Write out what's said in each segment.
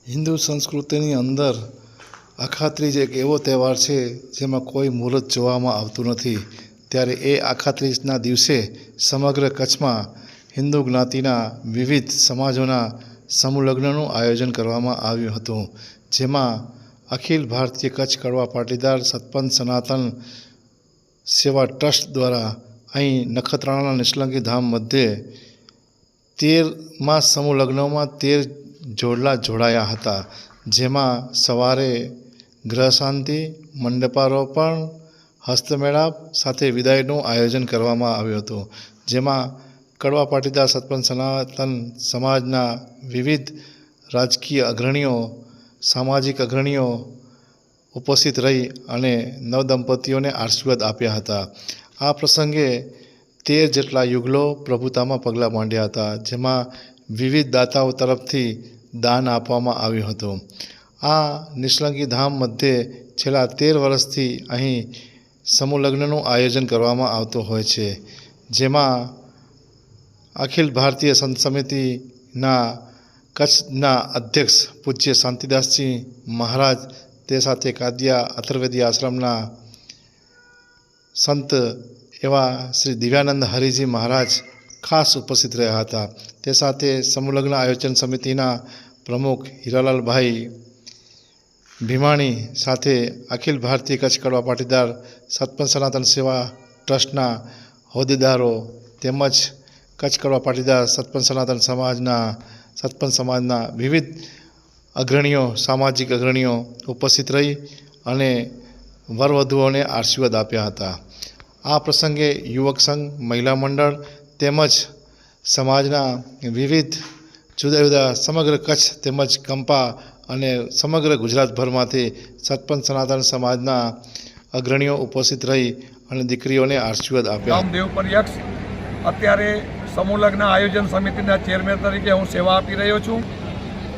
હિન્દુ સંસ્કૃતિની અંદર અખાત્રીજ એક એવો તહેવાર છે જેમાં કોઈ મુહૂર્ત જોવામાં આવતું નથી. ત્યારે એ અખાત્રીજના દિવસે સમગ્ર કચ્છમાં હિન્દુ જ્ઞાતિના વિવિધ સમાજોના સમૂહ લગ્નનું આયોજન કરવામાં આવ્યું હતું, જેમાં અખિલ ભારતીય કચ્છ કડવા પાટીદાર સતપંથ સનાતન સેવા ટ્રસ્ટ દ્વારા અહીં નખત્રાણાના નિષ્કલંકી ધામ મધ્યે 13મા સમૂહ લગ્નોમાં 13 જોડલા જોડાયા હતા, જેમાં સવારે ગ્રહ શાંતિ, મંડપારોપણ, હસ્તમેળાપ સાથે વિદાયનું આયોજન કરવામાં આવ્યું હતું, જેમાં કડવા પાટીદાર સતપંથ સનાતન સમાજના વિવિધ રાજકીય અગ્રણીઓ, સામાજિક અગ્રણીઓ ઉપસ્થિત રહી અને નવદંપતીઓને આશીર્વાદ આપ્યા હતા. આ પ્રસંગે 13 જેટલા યુગલો પ્રભુતામાં પગલાં માંડ્યા હતા, જેમાં વિવિધ દાતાઓ તરફથી દાન આપવામાં આવ્યું હતું. આ નિષ્કલંકી ધામ મધ્યે છેલ્લા 13 વર્ષથી અહીં સમૂહ લગ્નનું આયોજન કરવામાં આવતું હોય છે, જેમાં અખિલ ભારતીય સંત સમિતિના કચ્છના અધ્યક્ષ પૂજ્ય શાંતિદાસજી મહારાજ, તે સાથે કાદિયા અથર્વવેદી આશ્રમના સંત એવા શ્રી દિવ્યાનંદ હરિજી મહારાજ ખાસ ઉપસ્થિત રહ્યા હતા. તે સાથે સમૂહ લગ્ન આયોજન સમિતિના પ્રમુખ હીરાલાલભાઈ ભીમાણી સાથે અખિલ ભારતીય કચ્છ કડવા પાટીદાર સતપંથ સનાતન સેવા ટ્રસ્ટના હોદ્દેદારો તેમજ કચ્છ કડવા પાટીદાર સતપંથ સમાજના વિવિધ અગ્રણીઓ, સામાજિક અગ્રણીઓ ઉપસ્થિત રહી અને વરવધુઓને આશીર્વાદ આપ્યા હતા. આ પ્રસંગે યુવક સંઘ, મહિલા મંડળ તેમજ સમાજના વિવિધ જુદા જુદા સમગ્ર કચ્છ તેમજ કંપા અને સમગ્ર ગુજરાતભરમાંથી સતપંથ સનાતન સમાજના અગ્રણીઓ ઉપસ્થિત રહી અને દીકરીઓને આશીર્વાદ આપ્યા. દેવ પર્યક્ષ અત્યારે સમૂહ લગ્ન આયોજન સમિતિના ચેરમેન તરીકે હું સેવા આપી રહ્યો છું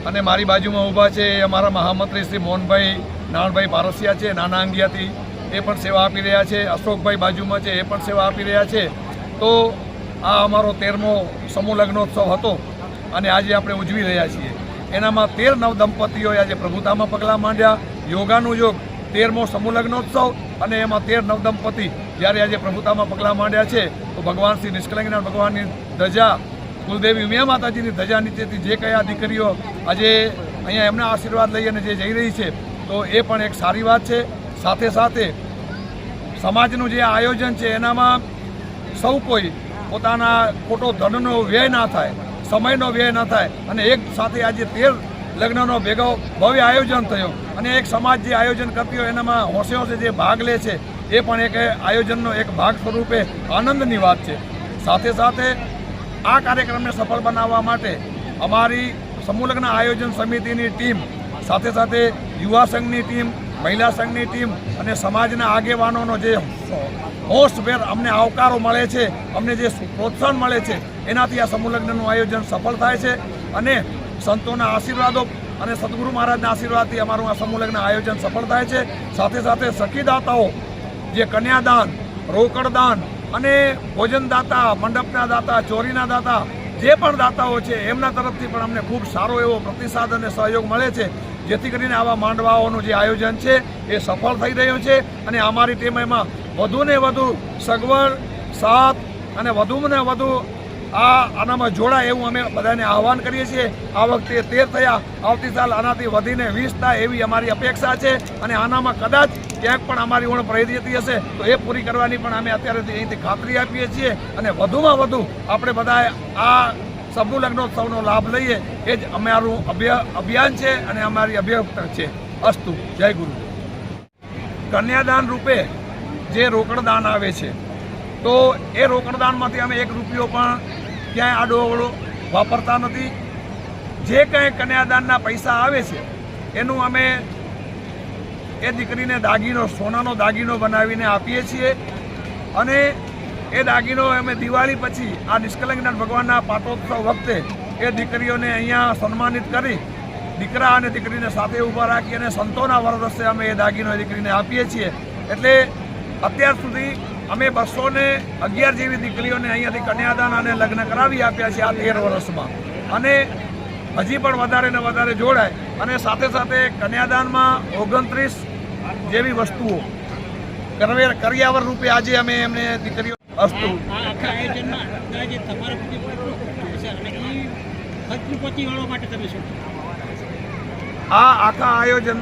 અને મારી બાજુમાં ઊભા છે એ અમારા મહામંત્રી શ્રી મોહનભાઈ નાણભાઈ પારસિયા છે, નાના અંગિયાથી એ પણ સેવા આપી રહ્યા છે. અશોકભાઈ બાજુમાં છે, એ પણ સેવા આપી રહ્યા છે. તો આ અમારો 13મો સમૂહ લગ્નોત્સવ હતો અને આજે આપણે ઉજવી રહ્યા છીએ. એનામાં 13 નવદંપતીઓએ આજે પ્રભુતામાં પગલાં માંડ્યા. યોગાનું યોગ 13મો સમૂહ લગ્નોત્સવ અને એમાં 13 નવદંપતિ જ્યારે આજે પ્રભુતામાં પગલાં માંડ્યા છે, તો ભગવાન શ્રી નિષ્કલંકનાથ ભગવાનની ધજા, કુલદેવી ઉમિયા માતાજીની ધજા નીચેથી જે કયા દીકરીઓ આજે અહીંયા એમના આશીર્વાદ લઈ અને જે જઈ રહી છે, તો એ પણ એક સારી વાત છે. સાથે સાથે સમાજનું જે આયોજન છે એનામાં સૌ કોઈ પોતાના ખોટો ધનનો વ્યય ના થાય, સમયનો વ્યય ન થાય અને એક સાથે આજે 13 લગ્નનો ભેગો ભવ્ય આયોજન થયો અને એક સમાજ જે આયોજન કરતી હોય એનામાં હોંશે હોંશે જે ભાગ લે છે એ પણ એક આયોજનનો એક ભાગ સ્વરૂપે આનંદની વાત છે. સાથે સાથે આ કાર્યક્રમને સફળ બનાવવા માટે અમારી સમૂહ લગ્ન આયોજન સમિતિની ટીમ, સાથે સાથે યુવા સંઘની ટીમ, મહિલા સંઘની ટીમ અને સમાજના આગેવાનોનો જે હોશભેર અમને આવકારો મળે છે, અમને જે પ્રોત્સાહન મળે છે, એનાથી આ સમૂહ લગ્નનું આયોજન સફળ થાય છે અને સંતોના આશીર્વાદો અને સદગુરુ મહારાજના આશીર્વાદથી અમારું આ સમૂહ લગ્ન આયોજન સફળ થાય છે. સાથે સાથે સખીદાતાઓ જે કન્યાદાન, રોકડદાન અને ભોજનદાતા, મંડપના દાતા, ચોરીના દાતા, જે પણ દાતાઓ છે એમના તરફથી પણ અમને ખૂબ સારો એવો પ્રતિસાદ અને સહયોગ મળે છે, જેથી કરીને આવા માંડવાઓનું જે આયોજન છે એ સફળ થઈ રહ્યું છે અને અમારી ટીમ એમાં વધુને વધુ સગવડ, સાથ અને વધુને વધુ આનામાં જોડાય એવું અમે બધાને આહવાન કરીએ છીએ. આ વખતે 13 થયા, આવતી સાલ આનાથી વધીને 20 થાય એવી અમારી અપેક્ષા છે અને આનામાં કદાચ ક્યાંક પણ અમારી ઉણપ રહી જતી હશે તો એ પૂરી કરવાની પણ અમે અત્યારેથી અહીંથી ખાતરી આપીએ છીએ અને વધુમાં વધુ આપણે બધાએ આ સમૂહ લગ્નોત્સવનો લાભ લઈએ એ જ અમારું અભિયાન છે અને અમારી અભ્યર્થના છે. અસ્તુ. જય ગુરુ. કન્યાદાન રૂપે જે રોકડદાન આવે છે, તો એ રોકડદાનમાંથી અમે 1 રૂપિયો પણ ક્યાંય આડોઅવળો વાપરતા નથી. જે કંઈ કન્યાદાનના પૈસા આવે છે એનું અમે એ દીકરીને દાગીનો, સોનાનો દાગીનો બનાવીને આપીએ છીએ અને એ દાગીનો અમે દિવાળી પછી આ નિષ્કલંકનાથ ભગવાનના પાટોત્સવ વખતે એ દીકરીઓને અહીંયા સન્માનિત કરી દીકરા અને દીકરીને સાથે ઊભા રાખી અને સંતોના વરદસ્તે અમે એ દાગીનો દીકરીને આપીએ છીએ. એટલે અત્યાર સુધી અમે 211 જેવી દીકરીઓને અહીંયાથી કન્યાદાન અને લગ્ન કરાવી આપ્યા છે આ 13 વર્ષમાં અને હજી પણ વધારે ને વધારે જોડાય અને સાથે સાથે કન્યાદાનમાં 29 જેવી વસ્તુઓ કરિયાવર રૂપે આજે અમે એમને દીકરીઓ અસ્તુ આખા આયોજનમાં અંદાજે તમારા સુધી કેટલું ખર્ચ હશે અને એ ખર્ચની પહોંચી વળવા માટે તમે શું આ આખા આયોજન